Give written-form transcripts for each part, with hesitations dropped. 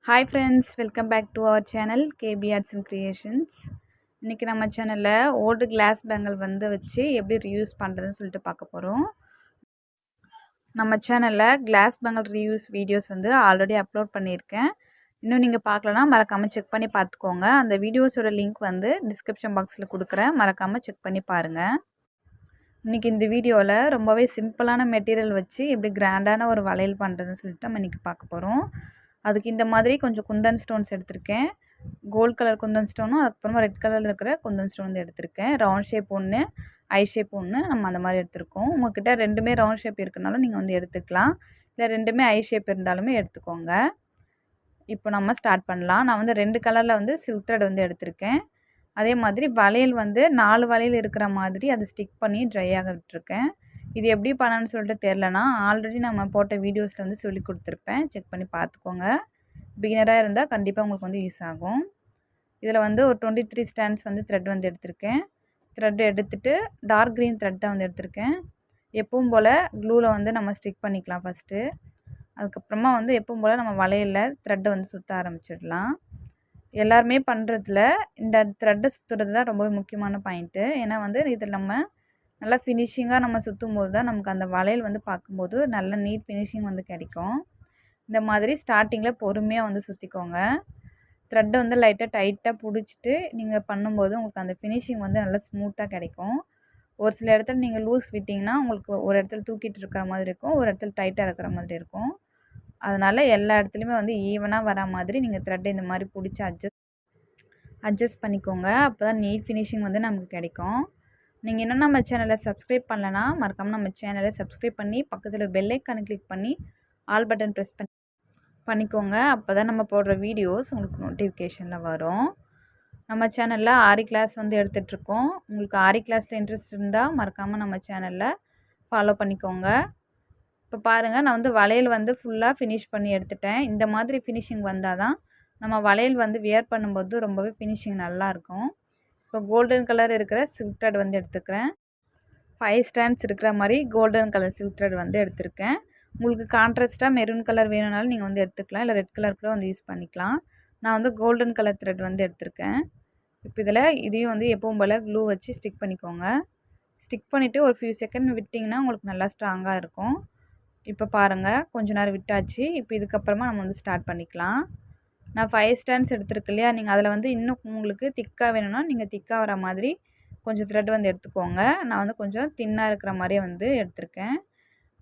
Hi friends, welcome back to our channel KB Arts and Creations. இன்னைக்கு நம்ம சேனல்ல volt class bangle வந்து வச்சு எப்படி ரீயூஸ் பண்றதுன்னு சொல்லிட்டு பார்க்க போறோம். நம்ம சேனல்ல கிளாஸ் பேங்கிள் ரீயூஸ் வீடியோஸ் வந்து ஆல்ரெடி அப்லோட் பண்ணியிருக்கேன். இன்னும் நீங்க பார்க்கலனா மறக்காம செக் பண்ணி பார்த்துக்கோங்க. அந்த வீடியோஸோட லிங்க் வந்து டிஸ்கிரிப்ஷன் பாக்ஸ்ல கொடுக்குறேன். மறக்காம செக் பண்ணி பாருங்க. இன்னைக்கு இந்த வீடியோல ரொம்பவே சிம்பிளான மெட்டீரியல் வச்சு எப்படி கிராண்டான ஒரு வளையல் பண்றதுன்னு சொல்லிட்டு நம்ம இன்னைக்கு பார்க்க போறோம். அதுக்கு இந்த மாதிரி கொஞ்சம் குந்தன் ஸ்டோன்ஸ் எடுத்திருக்கேன். கோல்ட் கலர் குந்தன் ஸ்டோனும் அதுக்கப்புறமா ரெட் கலரில் இருக்கிற குந்தன் ஸ்டோன் வந்து எடுத்திருக்கேன். ரவுண்ட் ஷேப் ஒன்று, ஐ ஷேப் ஒன்று நம்ம அந்த மாதிரி எடுத்திருக்கோம். உங்கள்கிட்ட ரெண்டுமே ரவுண்ட் ஷேப் இருக்குனாலும் நீங்கள் வந்து எடுத்துக்கலாம். இல்லை ரெண்டுமே ஐ ஷேப் இருந்தாலுமே எடுத்துக்கோங்க. இப்போ நம்ம ஸ்டார்ட் பண்ணலாம். நான் வந்து 2 கலரில் வந்து சில்க் த்ரெட் வந்து எடுத்திருக்கேன். அதே மாதிரி வளையல் வந்து 4 வளையல் இருக்கிற மாதிரி அதை ஸ்டிக் பண்ணி ட்ரை ஆக விட்டுருக்கேன். இது எப்படி பண்ணணும்னு சொல்லிட்டு தெரிலனா ஆல்ரெடி நம்ம போட்ட வீடியோஸில் வந்து சொல்லி கொடுத்துருப்பேன். செக் பண்ணி பார்த்துக்கோங்க. பிகினராக இருந்தால் கண்டிப்பாக உங்களுக்கு வந்து யூஸ் ஆகும். இதில் வந்து ஒரு 23 ஸ்டாண்ட்ஸ் வந்து த்ரெட் வந்து எடுத்திருக்கேன். த்ரெட் எடுத்துகிட்டு டார்க் க்ரீன் த்ரெட் தான் வந்து எடுத்திருக்கேன். எப்பவும் போல் க்ளூவில் வந்து நம்ம ஸ்டிக் பண்ணிக்கலாம் ஃபஸ்ட்டு. அதுக்கப்புறமா வந்து எப்பவும் போல் நம்ம வளையலில் த்ரெட்டை வந்து சுற்ற ஆரம்பிச்சிடலாம். எல்லாருமே பண்ணுறதுல இந்த த்ரெட்டை சுற்றுறது தான் ரொம்பவே முக்கியமான பாயிண்ட்டு. ஏன்னா வந்து இதில் நம்ம நல்லா ஃபினிஷிங்காக நம்ம சுற்றும் போது தான் நமக்கு அந்த வளையல் வந்து பார்க்கும்போது நல்ல நீட் ஃபினிஷிங் வந்து கிடைக்கும். இந்த மாதிரி ஸ்டார்டிங்கில் பொறுமையாக வந்து சுற்றிக்கோங்க. த்ரெட்டை வந்து லைட்டாக டைட்டாக பிடிச்சிட்டு நீங்கள் பண்ணும்போது உங்களுக்கு அந்த ஃபினிஷிங் வந்து நல்லா ஸ்மூத்தாக கிடைக்கும். ஒரு சில இடத்துல நீங்கள் லூஸ் விட்டிங்கன்னா உங்களுக்கு ஒரு இடத்துல தூக்கிட்டு இருக்கிற மாதிரி இருக்கும், ஒரு இடத்துல டைட்டாக இருக்கிற மாதிரி இருக்கும். அதனால் எல்லா இடத்துலையுமே வந்து ஈவனாக வர மாதிரி நீங்கள் த்ரெட்டை இந்த மாதிரி பிடிச்சி அட்ஜஸ்ட் பண்ணிக்கோங்க. அப்போ தான் நீட் ஃபினிஷிங் வந்து நமக்கு கிடைக்கும். நீங்கள் இன்னும் நம்ம சேனலை சப்ஸ்கிரைப் பண்ணலனா மறக்காமல் நம்ம சேனலை சப்ஸ்கிரைப் பண்ணி பக்கத்தில் பெல் ஐக்கானை கிளிக் பண்ணி ஆல் பட்டன் ப்ரெஸ் பண்ணிக்கோங்க. அப்போ தான் நம்ம போடுற வீடியோஸ் உங்களுக்கு நோட்டிஃபிகேஷனில் வரும். நம்ம சேனலில் ஆரி கிளாஸ் வந்து எடுத்துகிட்ருக்கோம். உங்களுக்கு ஆரி கிளாஸில் இன்ட்ரெஸ்ட் இருந்தால் மறக்காமல் நம்ம சேனலில் ஃபாலோ பண்ணிக்கோங்க. இப்போ பாருங்கள், நான் வந்து வளையல் வந்து ஃபுல்லாக ஃபினிஷ் பண்ணி எடுத்துட்டேன். இந்த மாதிரி ஃபினிஷிங் வந்தால் தான் நம்ம வளையல் வந்து வியர் பண்ணும்போது ரொம்பவே ஃபினிஷிங் நல்லாயிருக்கும். இப்போ கோல்டன் கலர் இருக்கிற சில்க் த்ரெட் வந்து எடுத்துக்கிறேன். 5 ஸ்டாண்ட்ஸ் இருக்கிற மாதிரி கோல்டன் கலர் சில்க் த்ரெட் வந்து எடுத்திருக்கேன். உங்களுக்கு கான்ட்ராஸ்ட்டாக மெரூன் கலர் வேணும்னாலும் நீங்கள் வந்து எடுத்துக்கலாம். இல்லை ரெட் கலர் கூட வந்து யூஸ் பண்ணிக்கலாம். நான் வந்து கோல்டன் கலர் த்ரெட் வந்து எடுத்திருக்கேன். இப்போ இதையும் வந்து எப்பவும் போல் க்ளூ வச்சு ஸ்டிக் பண்ணிக்கோங்க. ஸ்டிக் பண்ணிவிட்டு ஒரு ஃபியூ செகண்ட் விட்டிங்கன்னா உங்களுக்கு நல்லா ஸ்ட்ராங்காக இருக்கும். இப்போ பாருங்கள், கொஞ்ச நேரம் விட்டாச்சு. இப்போ இதுக்கப்புறமா நம்ம வந்து ஸ்டார்ட் பண்ணிக்கலாம். நான் 5 ஸ்டாண்ட்ஸ் எடுத்துருக்கு இல்லையா, நீங்கள் அதில் வந்து இன்னும் உங்களுக்கு திக்காக வேணும்னா நீங்கள் திக்காக வர மாதிரி கொஞ்சம் த்ரெட் வந்து எடுத்துக்கோங்க. நான் வந்து கொஞ்சம் தின்னாக இருக்கிற மாதிரியே வந்து எடுத்திருக்கேன்.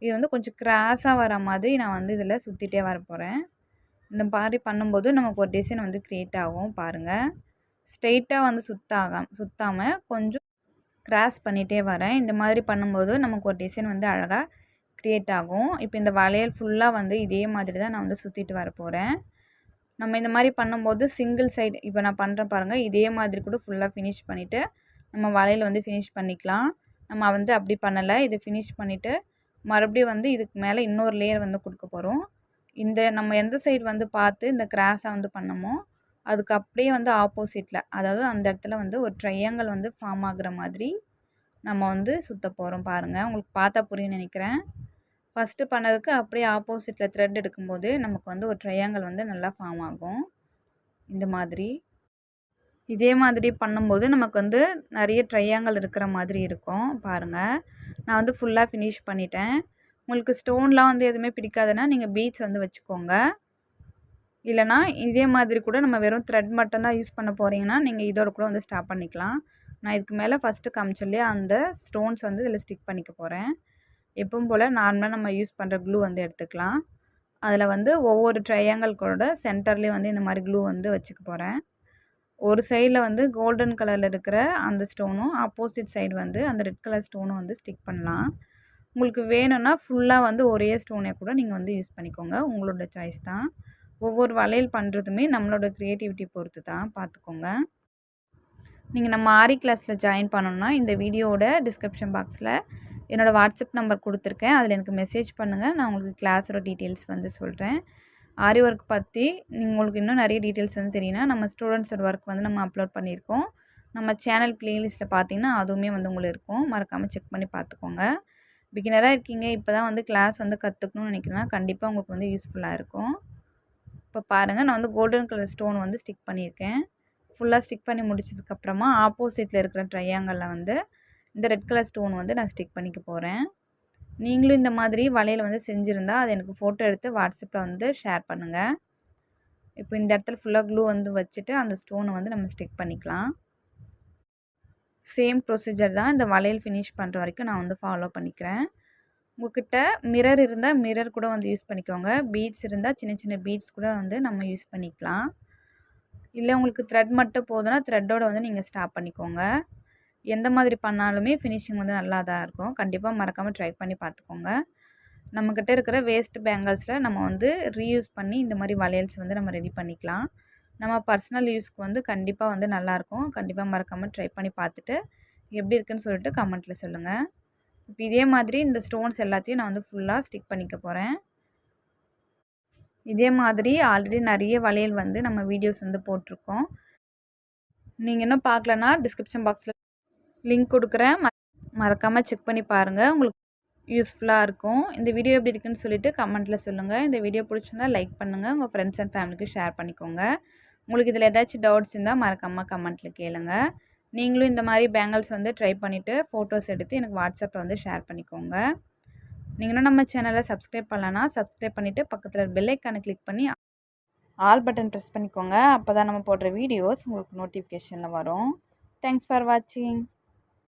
இது வந்து கொஞ்சம் கிராஸாக வர மாதிரி நான் வந்து இதில் சுற்றிட்டே வர போகிறேன். இந்த மாதிரி பண்ணும்போது நமக்கு ஒரு டிசைன் வந்து க்ரியேட் ஆகும். பாருங்கள், ஸ்ட்ரெயிட்டாக வந்து சுற்றாமல் கொஞ்சம் கிராஸ் பண்ணிகிட்டே வரேன். இந்த மாதிரி பண்ணும்போது நமக்கு ஒரு டிசைன் வந்து அழகாக க்ரியேட் ஆகும். இப்போ இந்த வளையல் ஃபுல்லாக வந்து இதே மாதிரி தான் நான் வந்து சுற்றிட்டு வர போகிறேன். நம்ம இந்த மாதிரி பண்ணும்போது சிங்கிள் சைடு இப்போ நான் பண்ணுறேன் பாருங்கள், இதே மாதிரி கூட ஃபுல்லாக ஃபினிஷ் பண்ணிவிட்டு நம்ம வளையல் வந்து ஃபினிஷ் பண்ணிக்கலாம். நம்ம வந்து அப்படி பண்ணலை, இதை ஃபினிஷ் பண்ணிவிட்டு மறுபடியும் வந்து இதுக்கு மேலே இன்னொரு லேயர் வந்து கொடுக்க போகிறோம். இந்த நம்ம எந்த சைடு வந்து பார்த்து இந்த கிராஸாக வந்து பண்ணமோ அதுக்கு அப்படியே வந்து ஆப்போசிட்டில், அதாவது அந்த இடத்துல வந்து ஒரு ட்ரையாங்கிள் வந்து ஃபார்ம் ஆகுற மாதிரி நம்ம வந்து சுற்ற போகிறோம். பாருங்கள், உங்களுக்கு பார்த்தா புரியும்னு நினைக்கிறேன். ஃபஸ்ட்டு பண்ணதுக்கு அப்படியே ஆப்போசிட்டில் த்ரெட் எடுக்கும்போது நமக்கு வந்து ஒரு ட்ரையாங்கிள் வந்து நல்லா ஃபார்ம் ஆகும். இந்த மாதிரி இதே மாதிரி பண்ணும்போது நமக்கு வந்து நிறைய ட்ரையாங்கிள் இருக்கிற மாதிரி இருக்கும். பாருங்கள், நான் வந்து ஃபுல்லாக ஃபினிஷ் பண்ணிட்டேன். உங்களுக்கு ஸ்டோன்லாம் வந்து எதுவுமே பிடிக்காதுன்னா நீங்கள் பீட்ஸ் வந்து வச்சுக்கோங்க. இல்லைனா இதே மாதிரி கூட நம்ம வெறும் த்ரெட் மட்டும்தான் யூஸ் பண்ண போகிறீங்கன்னா நீங்கள் இதோட கூட வந்து ஸ்டாப் பண்ணிக்கலாம். நான் இதுக்கு மேலே ஃபஸ்ட்டு காமிச்சல்லையே அந்த ஸ்டோன்ஸ் வந்து இதில் ஸ்டிக் பண்ணிக்க போகிறேன். எப்பவும் போல் நார்மலாக நம்ம யூஸ் பண்ணுற க்ளூ வந்து எடுத்துக்கலாம். அதில் வந்து ஒவ்வொரு ட்ரையாங்கிள் கூட சென்டர்லேயே வந்து இந்த மாதிரி க்ளூ வந்து வச்சுக்க போகிறேன். ஒரு சைடில் வந்து கோல்டன் கலரில் இருக்கிற அந்த ஸ்டோனும், ஆப்போசிட் சைடு வந்து அந்த ரெட் கலர் ஸ்டோனும் வந்து ஸ்டிக் பண்ணலாம். உங்களுக்கு வேணும்னா ஃபுல்லாக வந்து ஒரே ஸ்டோனை கூட நீங்கள் வந்து யூஸ் பண்ணிக்கோங்க. உங்களோட சாய்ஸ் தான். ஒவ்வொரு வளையல் பண்ணுறதுமே நம்மளோட க்ரியேட்டிவிட்டி பொறுத்து தான், பார்த்துக்கோங்க. நீங்கள் நம்ம ஆரி கிளாஸில் ஜாயின் பண்ணணுன்னா இந்த வீடியோவோட டிஸ்கிரிப்ஷன் பாக்ஸில் என்னோடய வாட்ஸ்அப் நம்பர் கொடுத்துருக்கேன். அதில் எனக்கு மெசேஜ் பண்ணுங்கள். நான் உங்களுக்கு கிளாஸோட டீட்டெயில்ஸ் வந்து சொல்கிறேன். ஆரி ஒர்க் பற்றி உங்களுக்கு இன்னும் நிறைய டீட்டெயில்ஸ் வந்து தெரியும்னா நம்ம ஸ்டூடெண்ட்ஸோட ஒர்க் வந்து நம்ம அப்லோட் பண்ணியிருக்கோம். நம்ம சேனல் ப்ளேலிஸ்ட்டில் பார்த்தீங்கன்னா அதுவுமே வந்து உங்களுக்கு இருக்கும். மறக்காமல் செக் பண்ணி பார்த்துக்கோங்க. பிகினராக இருக்கீங்க, இப்போ தான் வந்து கிளாஸ் வந்து கற்றுக்கணும்னு நினைக்கிறேன்னா கண்டிப்பாக உங்களுக்கு வந்து யூஸ்ஃபுல்லாக இருக்கும். இப்போ பாருங்கள், நான் வந்து கோல்டன் கலர் ஸ்டோன் வந்து ஸ்டிக் பண்ணியிருக்கேன். ஃபுல்லாக ஸ்டிக் பண்ணி முடிச்சதுக்கப்புறமா ஆப்போசிட்டில் இருக்கிற ட்ரையாங்கிளில் வந்து இந்த ரெட் கலர் ஸ்டோன் வந்து நான் ஸ்டிக் பண்ணிக்க போகிறேன். நீங்களும் இந்த மாதிரி வளையல் வந்து செஞ்சுருந்தா அது எனக்கு ஃபோட்டோ எடுத்து வாட்ஸ்அப்பில் வந்து ஷேர் பண்ணுங்கள். இப்போ இந்த இடத்துல ஃபுல்லாக க்ளூ வந்து வச்சுட்டு அந்த ஸ்டோனை வந்து நம்ம ஸ்டிக் பண்ணிக்கலாம். சேம் ப்ரொசீஜர் தான் இந்த வளையல் ஃபினிஷ் பண்ணுற வரைக்கும் நான் வந்து ஃபாலோ பண்ணிக்கிறேன். உங்கள்கிட்ட மிரர் இருந்தால் மிரர் கூட வந்து யூஸ் பண்ணிக்கோங்க. பீட்ஸ் இருந்தால் சின்ன சின்ன பீட்ஸ் கூட வந்து நம்ம யூஸ் பண்ணிக்கலாம். இல்லை உங்களுக்கு த்ரெட் மட்டும் போதுன்னா த்ரெட்டோட வந்து நீங்கள் ஸ்டாப் பண்ணிக்கோங்க. எந்த மாதிரி பண்ணாலுமே ஃபினிஷிங் வந்து நல்லா தான் இருக்கும். கண்டிப்பாக மறக்காமல் ட்ரை பண்ணி பார்த்துக்கோங்க. நம்மக்கிட்ட இருக்கிற வேஸ்ட் பேங்கிள்ஸில் நம்ம வந்து ரீயூஸ் பண்ணி இந்த மாதிரி வளையல்ஸ் வந்து நம்ம ரெடி பண்ணிக்கலாம். நம்ம பர்சனல் யூஸ்க்கு வந்து கண்டிப்பாக வந்து நல்லாயிருக்கும். கண்டிப்பாக மறக்காமல் ட்ரை பண்ணி பார்த்துட்டு எப்படி இருக்குன்னு சொல்லிட்டு கமெண்ட்டில் சொல்லுங்கள். இப்போ இதே மாதிரி இந்த ஸ்டோன்ஸ் எல்லாத்தையும் நான் வந்து ஃபுல்லாக ஸ்டிக் பண்ணிக்க போகிறேன். இதே மாதிரி ஆல்ரெடி நிறைய வளையல் வந்து நம்ம வீடியோஸ் வந்து போட்டிருக்கோம். நீங்கள் இன்னும் பார்க்கலன்னா டிஸ்கிரிப்ஷன் பாக்ஸில் லிங்க் கொடுக்குறேன். மறக்காமல் செக் பண்ணி பாருங்கள். உங்களுக்கு யூஸ்ஃபுல்லாக இருக்கும். இந்த வீடியோ எப்படி இருக்குன்னு சொல்லிட்டு கமெண்ட்டில் சொல்லுங்கள். இந்த வீடியோ பிடிச்சிருந்தா லைக் பண்ணுங்கள். உங்கள் ஃப்ரெண்ட்ஸ் அண்ட் ஃபேமிலிக்கு ஷேர் பண்ணிக்கோங்க. உங்களுக்கு இதில் ஏதாச்சும் டவுட்ஸ் இருந்தால் மறக்காமல் கமெண்ட்டில் கேளுங்க. நீங்களும் இந்த மாதிரி பேங்கிள்ஸ் வந்து ட்ரை பண்ணிவிட்டு ஃபோட்டோஸ் எடுத்து எனக்கு வாட்ஸ்அப்பில் வந்து ஷேர் பண்ணிக்கோங்க. நீங்களும் நம்ம சேனலை சப்ஸ்கிரைப் பண்ணலன்னா சப்ஸ்கிரைப் பண்ணிவிட்டு பக்கத்தில் பெல் ஐக்கானை கிளிக் பண்ணி ஆல் பட்டன் ப்ரெஸ் பண்ணிக்கோங்க. அப்போ தான் நம்ம போடுற வீடியோஸ் உங்களுக்கு நோட்டிஃபிகேஷனில் வரும். தேங்க்ஸ் ஃபார் வாட்சிங்.